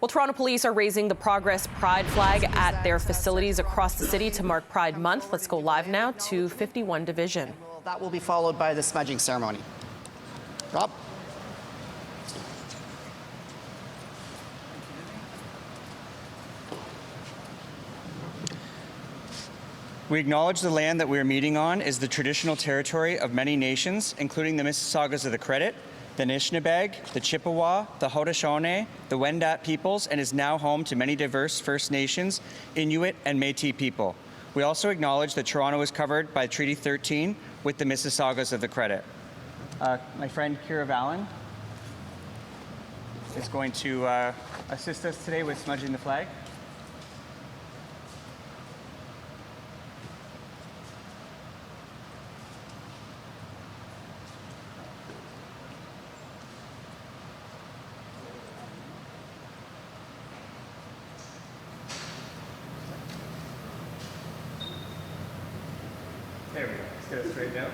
Well, Toronto police are raising the Progress Pride flag at their facilities across the city to mark Pride Month. Let's go live now to 51 Division. That will be followed by the smudging ceremony. Rob? We acknowledge the land that we are meeting on is the traditional territory of many nations, including the Mississaugas of the Credit, the Anishinabeg, the Chippewa, the Haudenosaunee, the Wendat peoples, and is now home to many diverse First Nations, Inuit, and Métis people. We also acknowledge that Toronto is covered by Treaty 13 with the Mississaugas of the Credit. My friend Kira Vallon is going to assist us today with smudging the flag. There we go. Let's get it straightened out.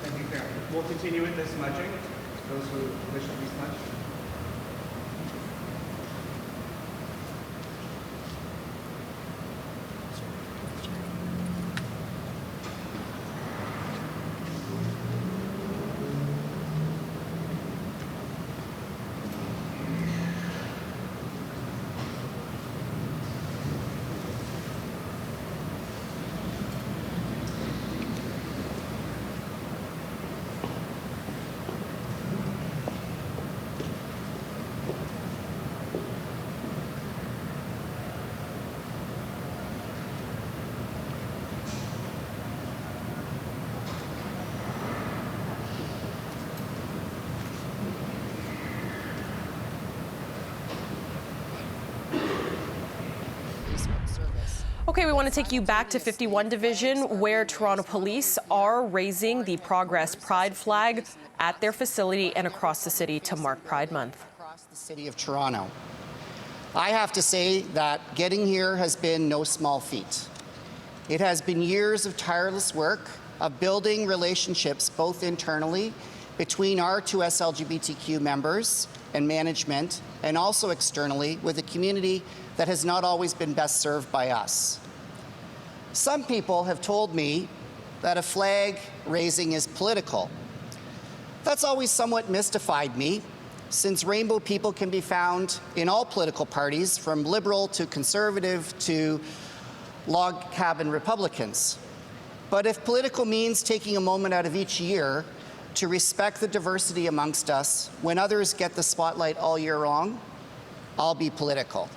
Thank you, Karen. We'll continue with the smudging. Those who wish to be smudged. Okay, we want to take you back to 51 Division, where Toronto police are raising the Progress Pride flag at their facility and across the city to mark Pride Month. Across the city of Toronto. I have to say that getting here has been no small feat. It has been years of tireless work of building relationships both internally between our two SLGBTQ members and management, and also externally with a community that has not always been best served by us. Some people have told me that a flag raising is political. That's always somewhat mystified me, since rainbow people can be found in all political parties, from liberal to conservative to log cabin Republicans. But if political means taking a moment out of each year to respect the diversity amongst us when others get the spotlight all year long, I'll be political.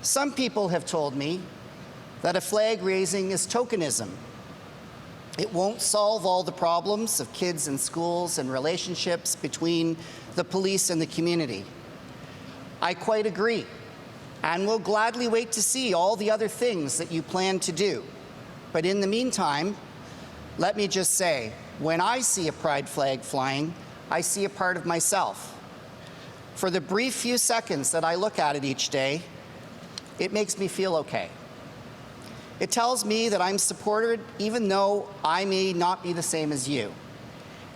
Some people have told me that a flag raising is tokenism. It won't solve all the problems of kids in schools and relationships between the police and the community. I quite agree, and will gladly wait to see all the other things that you plan to do. But in the meantime, let me just say, when I see a pride flag flying, I see a part of myself. For the brief few seconds that I look at it each day, it makes me feel okay. It tells me that I'm supported even though I may not be the same as you,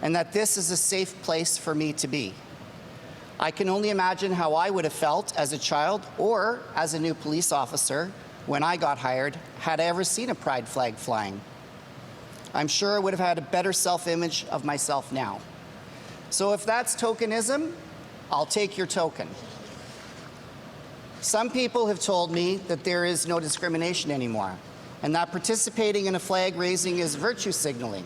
and that this is a safe place for me to be. I can only imagine how I would have felt as a child or as a new police officer when I got hired, had I ever seen a pride flag flying. I'm sure I would have had a better self-image of myself now. So if that's tokenism, I'll take your token. Some people have told me that there is no discrimination anymore, and that participating in a flag raising is virtue signaling.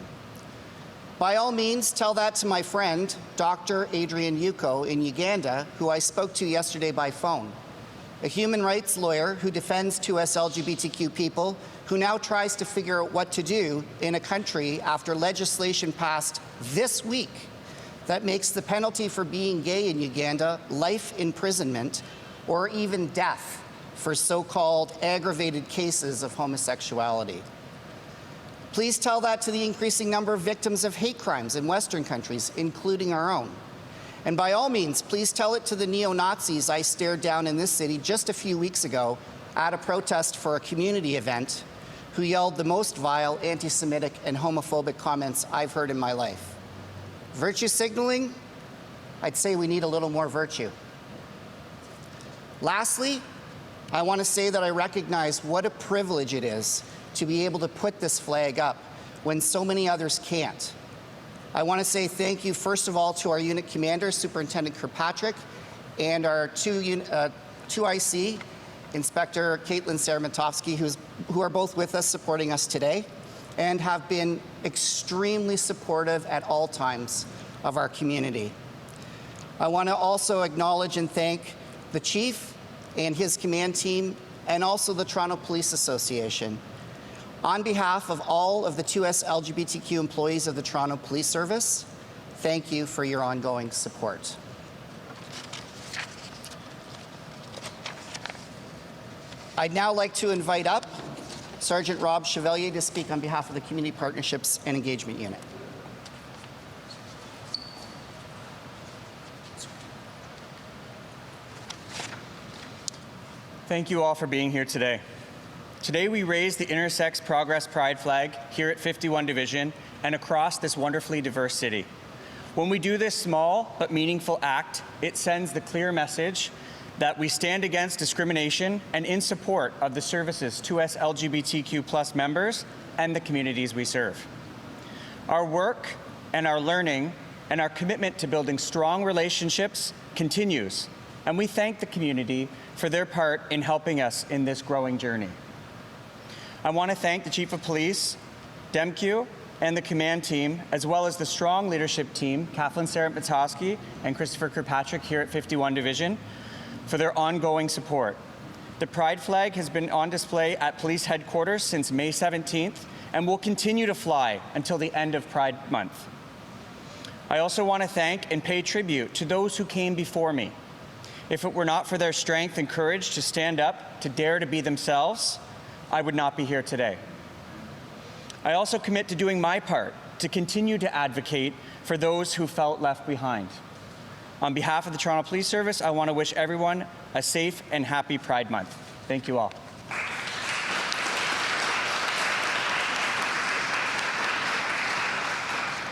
By all means, tell that to my friend, Dr. Adrian Yuko in Uganda, who I spoke to yesterday by phone, a human rights lawyer who defends 2S LGBTQ people, who now tries to figure out what to do in a country after legislation passed this week that makes the penalty for being gay in Uganda life imprisonment or even death for so-called aggravated cases of homosexuality. Please tell that to the increasing number of victims of hate crimes in Western countries, including our own. And by all means, please tell it to the neo-Nazis I stared down in this city just a few weeks ago at a protest for a community event, who yelled the most vile anti-Semitic and homophobic comments I've heard in my life. Virtue signaling? I'd say we need a little more virtue. Lastly, I want to say that I recognize what a privilege it is to be able to put this flag up when so many others can't. I want to say thank you, first of all, to our unit commander, Superintendent Kirkpatrick, and our two IC, Inspector Caitlin Saramatofsky, who are both with us, supporting us today, and have been extremely supportive at all times of our community. I want to also acknowledge and thank the Chief and his command team, and also the Toronto Police Association. On behalf of all of the 2S LGBTQ employees of the Toronto Police Service, thank you for your ongoing support. I'd now like to invite up Sergeant Rob Chevalier to speak on behalf of the Community Partnerships and Engagement Unit. Thank you all for being here today. Today we raise the Intersex Progress Pride flag here at 51 Division and across this wonderfully diverse city. When we do this small but meaningful act, it sends the clear message that we stand against discrimination and in support of the services 2S LGBTQ+ members and the communities we serve. Our work and our learning and our commitment to building strong relationships continues, and we thank the community for their part in helping us in this growing journey. I want to thank the Chief of Police, Demkiw, and the command team, as well as the strong leadership team, Kathleen Saramatofsky and Christopher Kirkpatrick here at 51 Division, for their ongoing support. The Pride flag has been on display at police headquarters since May 17th and will continue to fly until the end of Pride Month. I also want to thank and pay tribute to those who came before me. If it were not for their strength and courage to stand up, to dare to be themselves, I would not be here today. I also commit to doing my part to continue to advocate for those who felt left behind. On behalf of the Toronto Police Service, I want to wish everyone a safe and happy Pride Month. Thank you all.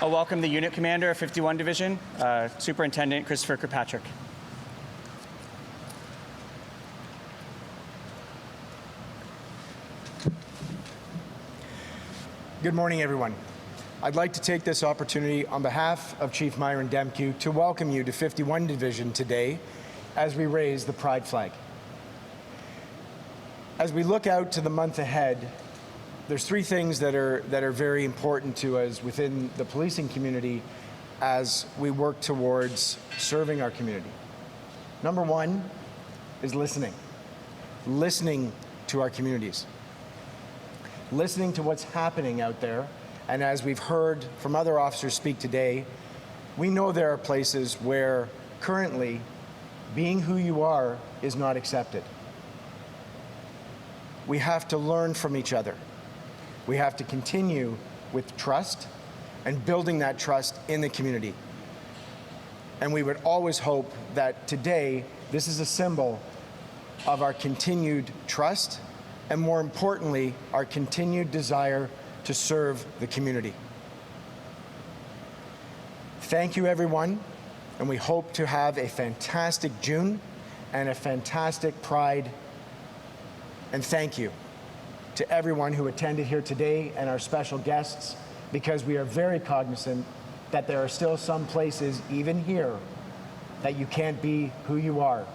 I'll welcome the Unit Commander of 51 Division, Superintendent Christopher Kirkpatrick. Good morning, everyone. I'd like to take this opportunity on behalf of Chief Myron Demkiw to welcome you to 51 Division today as we raise the Pride flag. As we look out to the month ahead, there's three things that are very important to us within the policing community as we work towards serving our community. Number one is listening to our communities. Listening to what's happening out there, and as we've heard from other officers speak today, we know there are places where currently being who you are is not accepted. We have to learn from each other. We have to continue with trust and building that trust in the community. And we would always hope that today this is a symbol of our continued trust and, more importantly, our continued desire to serve the community. Thank you, everyone, and we hope to have a fantastic June and a fantastic Pride. And thank you to everyone who attended here today and our special guests, because we are very cognizant that there are still some places, even here, that you can't be who you are.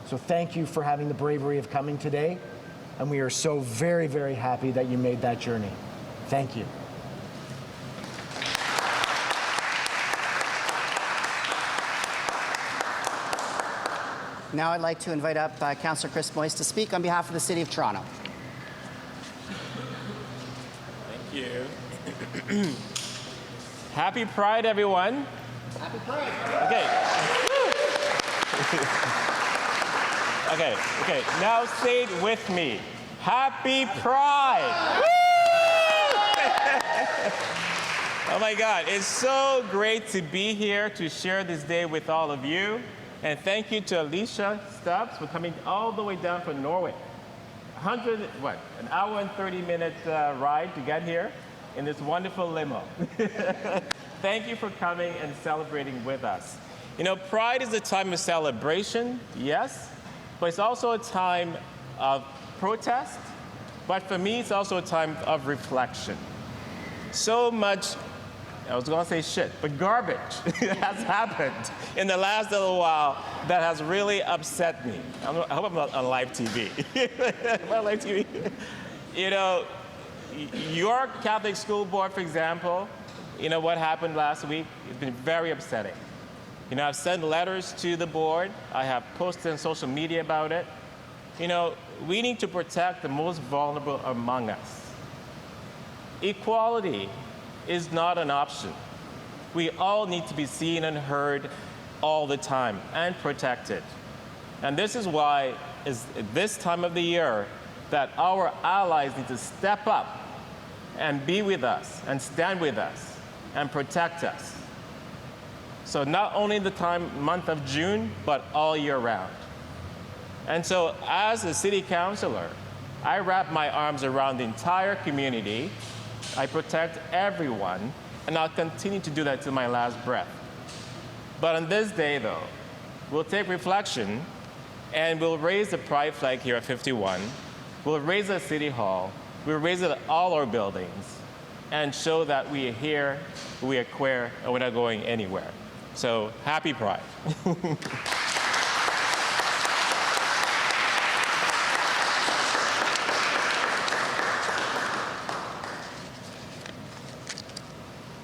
So thank you for having the bravery of coming today. And we are so very, very happy that you made that journey. Thank you. Now I'd like to invite up Councillor Chris Moyse to speak on behalf of the City of Toronto. Thank you. Happy Pride, everyone. Happy Pride. Okay, now say it with me. Happy Pride! Woo! Oh my God, it's so great to be here to share this day with all of you. And thank you to Alicia Stubbs for coming all the way down from Norway. An hour and 30-minute ride to get here in this wonderful limo. Thank you for coming and celebrating with us. You know, Pride is a time of celebration, yes, but it's also a time of protest. But for me, it's also a time of reflection. So much, I was going to say shit, but garbage has happened in the last little while that has really upset me. I hope I'm not on live TV. Am I on live TV? You know, your Catholic School Board, for example, you know what happened last week? It's been very upsetting. You know, I've sent letters to the board. I have posted on social media about it. You know, we need to protect the most vulnerable among us. Equality is not an option. We all need to be seen and heard all the time and protected. And this is why, is this time of the year, that our allies need to step up and be with us and stand with us and protect us. So not only the month of June, but all year round. And so as a city councilor, I wrap my arms around the entire community. I protect everyone, and I'll continue to do that till my last breath. But on this day, though, we'll take reflection, and we'll raise the pride flag here at 51. We'll raise it at City Hall. We'll raise it at all our buildings, and show that we are here, we are queer, and we're not going anywhere. So happy Pride.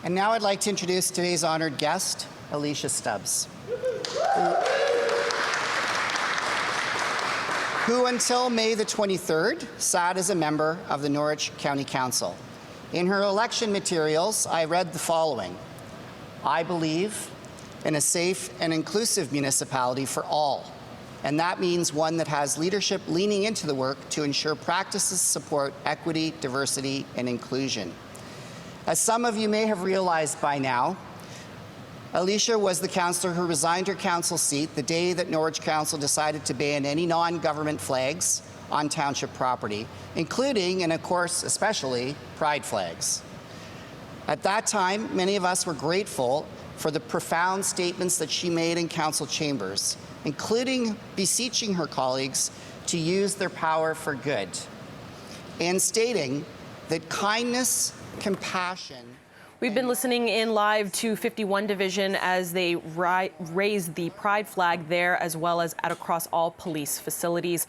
And now I'd like to introduce today's honored guest, Alicia Stubbs, who until May the 23rd sat as a member of the Norwich County Council. In her election materials, I read the following: I believe in a safe and inclusive municipality for all, and that means one that has leadership leaning into the work to ensure practices support equity, diversity, and inclusion. As some of you may have realized by now, Alicia was the councillor who resigned her council seat the day that Norwich Council decided to ban any non-government flags on township property, including, and of course, especially, pride flags. At that time, many of us were grateful for the profound statements that she made in council chambers, including beseeching her colleagues to use their power for good, and stating that kindness, compassion. We've been listening in live to 51 Division as they raise the pride flag there, as well as across all police facilities.